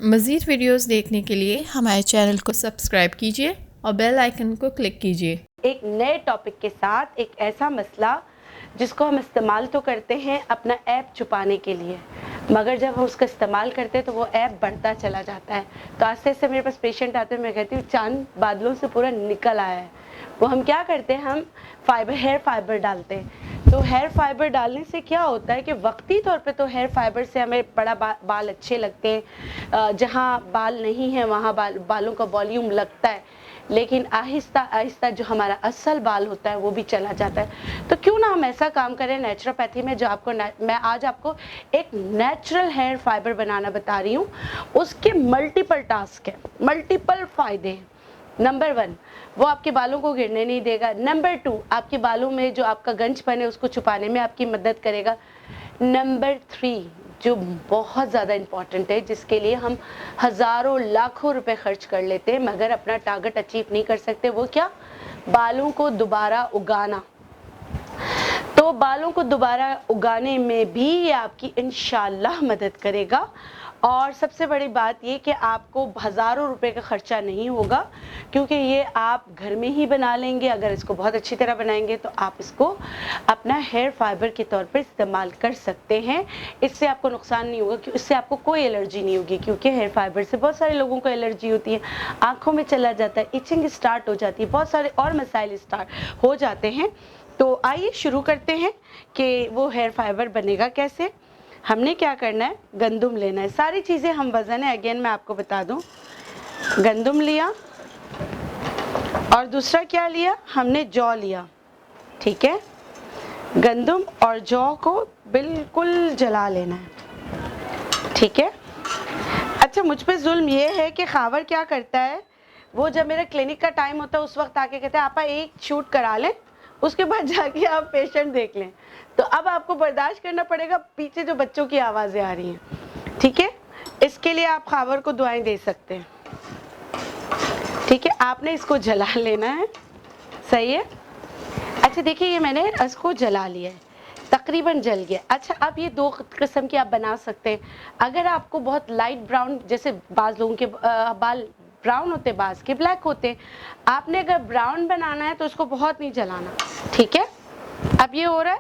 मज़ीद वीडियोस देखने के लिए हमारे चैनल को सब्सक्राइब कीजिए और बेल आइकन को क्लिक कीजिए। एक नए टॉपिक के साथ एक ऐसा मसला जिसको हम इस्तेमाल तो करते हैं अपना ऐप छुपाने के लिए, मगर जब हम उसका इस्तेमाल करते हैं तो वो ऐप बढ़ता चला जाता है। तो आस्ते आस्ते मेरे पास पेशेंट आते हैं, मैं कहती हूँ चांद बादलों से पूरा निकल आया है। वो हम क्या करते हैं, हम हेयर फाइबर डालते हैं। तो हेयर फाइबर डालने से क्या होता है कि वक्ती तौर पे तो हेयर फाइबर से हमें बड़ा बाल अच्छे लगते हैं, जहाँ बाल नहीं है वहाँ बालों का वॉल्यूम लगता है, लेकिन आहिस्ता आहिस्ता जो हमारा असल बाल होता है वो भी चला जाता है। तो क्यों ना हम ऐसा काम करें नेचुरोपैथी में, जो आपको मैं आज आपको एक नेचुरल हेयर फाइबर बनाना बता रही हूँ। उसके मल्टीपल टास्क है, मल्टीपल फ़ायदे हैं। नंबर 1, वो आपके बालों को गिरने नहीं देगा। नंबर 2, आपके बालों में जो आपका गंजपन है उसको छुपाने में आपकी मदद करेगा। नंबर 3, जो बहुत ज़्यादा इम्पॉर्टेंट है, जिसके लिए हम हज़ारों लाखों रुपए खर्च कर लेते हैं मगर अपना टारगेट अचीव नहीं कर सकते, वो क्या? बालों को दोबारा उगाना। तो बालों को दोबारा उगाने में भी ये आपकी इंशाल्लाह मदद करेगा। और सबसे बड़ी बात ये कि आपको हज़ारों रुपए का खर्चा नहीं होगा, क्योंकि ये आप घर में ही बना लेंगे। अगर इसको बहुत अच्छी तरह बनाएंगे तो आप इसको अपना हेयर फाइबर के तौर पर इस्तेमाल कर सकते हैं। इससे आपको नुकसान नहीं होगा, क्योंकि इससे आपको कोई एलर्जी नहीं होगी, क्योंकि हेयर फाइबर से बहुत सारे लोगों को एलर्जी होती है, आँखों में चला जाता है, इचिंग स्टार्ट हो जाती है, बहुत सारे और मसाइल स्टार्ट हो जाते हैं। तो आइए शुरू करते हैं कि वो हेयर फाइबर बनेगा कैसे। हमने क्या करना है, गंदम लेना है। सारी चीज़ें हम वज़न है, अगेन मैं आपको बता दूं। गंदम लिया और दूसरा क्या लिया, हमने जौ लिया। ठीक है, गंदम और जौ को बिल्कुल जला लेना है। ठीक है। अच्छा, मुझ पे जुल्म ये है कि खावर क्या करता है, वो जब मेरा क्लिनिक का टाइम होता है उस वक्त आके कहते हैं आपा एक शूट करा लें, उसके बाद जाके आप पेशेंट देख लें। तो अब आपको बर्दाश्त करना पड़ेगा, पीछे जो बच्चों की आवाज़ें आ रही हैं। ठीक है, इसके लिए आप खावर को दुआएं दे सकते हैं। ठीक है, आपने इसको जला लेना है। सही है। अच्छा देखिए, ये मैंने इसको जला लिया है, तकरीबन जल गया। अच्छा, अब ये 2 किस्म के आप बना सकते हैं। अगर आपको बहुत लाइट ब्राउन, जैसे बाज़ लोगों के बाल ब्राउन होते, बाज़ के ब्लैक होते, आपने अगर ब्राउन बनाना है तो इसको बहुत नहीं जलाना। ठीक है, अब ये हो रहा है।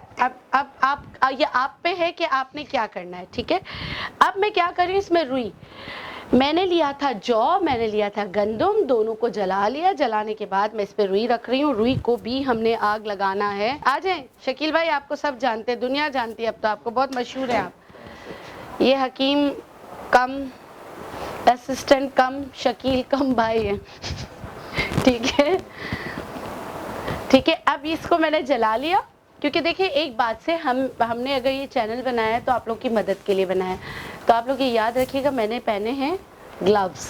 अब आप ये आप पे है कि आपने क्या करना है। ठीक है, अब मैं क्या कर रही हूँ, इसमें रुई मैंने लिया था, जौ मैंने लिया था, गंदम, दोनों को जला लिया। जलाने के बाद मैं इस पर रुई रख रही हूँ। रुई को भी हमने आग लगाना है। आ जाए शकील भाई, आपको सब जानते हैं, दुनिया जानती है, अब तो आपको बहुत मशहूर है आप। ये हकीम कम असिस्टेंट कम शकील कम भाई है। ठीक है, ठीक है। अब इसको मैंने जला लिया, क्योंकि देखिए एक बात से हमने अगर ये चैनल बनाया है तो आप लोग की मदद के लिए बनाया है। तो आप लोग ये याद रखिएगा, मैंने पहने हैं ग्लव्स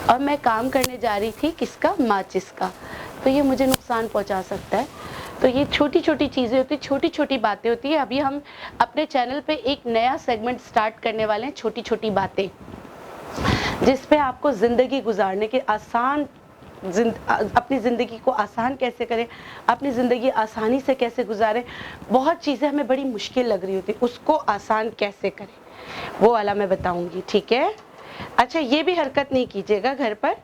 और मैं काम करने जा रही थी किसका, माचिस का। तो ये मुझे नुकसान पहुंचा सकता है। तो ये छोटी छोटी चीज़ें होती, छोटी छोटी बातें होती है। अभी हम अपने चैनल पे एक नया सेगमेंट स्टार्ट करने वाले हैं, छोटी छोटी बातें, जिस पे आपको ज़िंदगी गुजारने के आसान, अपनी ज़िंदगी को आसान कैसे करें, अपनी ज़िंदगी आसानी से कैसे गुजारें। बहुत चीज़ें हमें बड़ी मुश्किल लग रही होती, उसको आसान कैसे करें, वो वाला मैं बताऊंगी। ठीक है। अच्छा, ये भी हरकत नहीं कीजिएगा घर पर,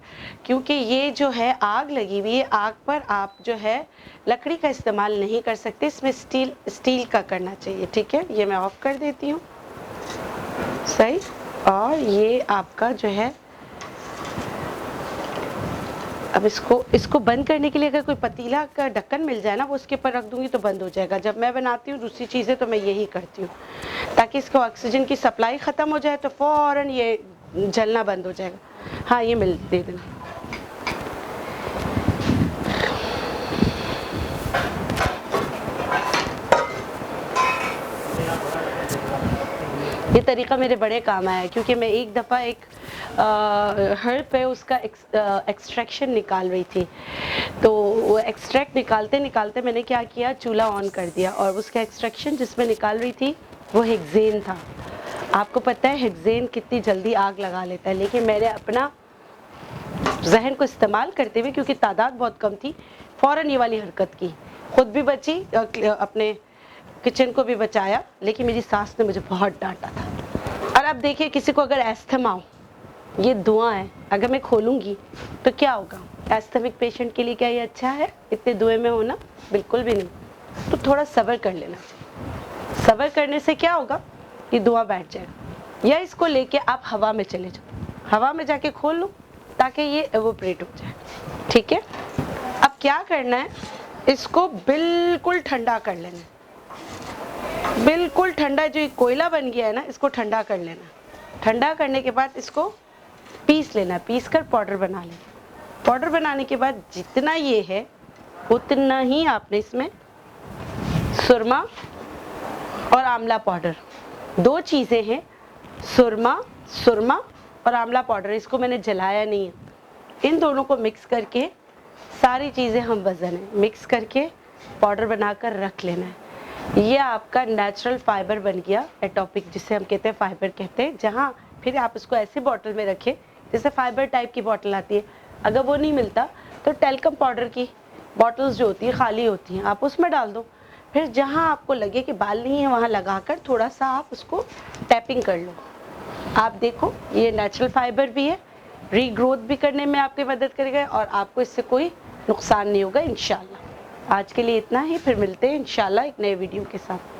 क्योंकि ये जो है आग लगी हुई है, आग पर आप जो है लकड़ी का इस्तेमाल नहीं कर सकते, इसमें स्टील का करना चाहिए। ठीक है, ये मैं ऑफ कर देती हूँ। सही। और ये आपका जो है, अब इसको बंद करने के लिए अगर कोई पतीला का ढक्कन मिल जाए ना, वो उसके ऊपर रख दूंगी तो बंद हो जाएगा। जब मैं बनाती हूँ दूसरी चीज़ें तो मैं यही करती हूँ, ताकि इसको ऑक्सीजन की सप्लाई ख़त्म हो जाए तो फ़ौरन ये जलना बंद हो जाएगा। हाँ, ये मिल दे देना। ये तरीका मेरे बड़े काम आया है, क्योंकि मैं एक दफ़ा एक हर्ब पे उसका एक्सट्रैक्शन निकाल रही थी। तो वो एक्सट्रैक्ट निकालते निकालते मैंने क्या किया, चूल्हा ऑन कर दिया, और उसका एक्सट्रैक्शन जिसमें निकाल रही थी वो हेक्सेन था। आपको पता है हेक्सेन कितनी जल्दी आग लगा लेता है, लेकिन मैंने अपना जहन को इस्तेमाल करते हुए, क्योंकि तादाद बहुत कम थी, फ़ौरन ये वाली हरकत की, खुद भी बची, अपने किचन को भी बचाया। लेकिन मेरी सास ने मुझे बहुत डांटा था। और अब देखिए, किसी को अगर एस्थमा हो ये धुआं है, अगर मैं खोलूँगी तो क्या होगा? एस्थमिक पेशेंट के लिए क्या ये अच्छा है इतने धुएं में होना? बिल्कुल भी नहीं। तो थोड़ा सब्र कर लेना चाहिए। सब्र करने से क्या होगा? ये धुआं बैठ जाएगा। या इसको लेके आप हवा में चले जाओ, हवा में जाके खोल लो ताकि ये एवोपरेट हो जाए। ठीक है, अब क्या करना है, इसको बिल्कुल ठंडा कर लेना है। बिल्कुल ठंडा, जो ये कोयला बन गया है ना, इसको ठंडा कर लेना। ठंडा करने के बाद इसको पीस लेना, पीस कर पाउडर बना लेना। पाउडर बनाने के बाद जितना ये है उतना ही आपने इसमें सुरमा और आंवला पाउडर, दो चीज़ें हैं, सुरमा और आंवला पाउडर, इसको मैंने जलाया नहीं है। इन दोनों को मिक्स करके सारी चीज़ें हम वज़न है मिक्स करके पाउडर बनाकर रख लेना है। ये आपका नेचुरल फाइबर बन गया, एटॉपिक जिसे हम कहते हैं, फाइबर कहते हैं। जहाँ फिर आप इसको ऐसी बॉटल में रखें जैसे फाइबर टाइप की बॉटल आती है, अगर वो नहीं मिलता तो टेल्कम पाउडर की बॉटल्स जो होती है खाली होती हैं, आप उसमें डाल दो। फिर जहाँ आपको लगे कि बाल नहीं है वहाँ लगाकर थोड़ा सा आप उसको टैपिंग कर लो। आप देखो ये नेचुरल फाइबर भी है, रीग्रोथ भी करने में आपकी मदद करेगा और आपको इससे कोई नुकसान नहीं होगा इंशाल्लाह। आज के लिए इतना ही, फिर मिलते हैं इंशाल्लाह एक नए वीडियो के साथ।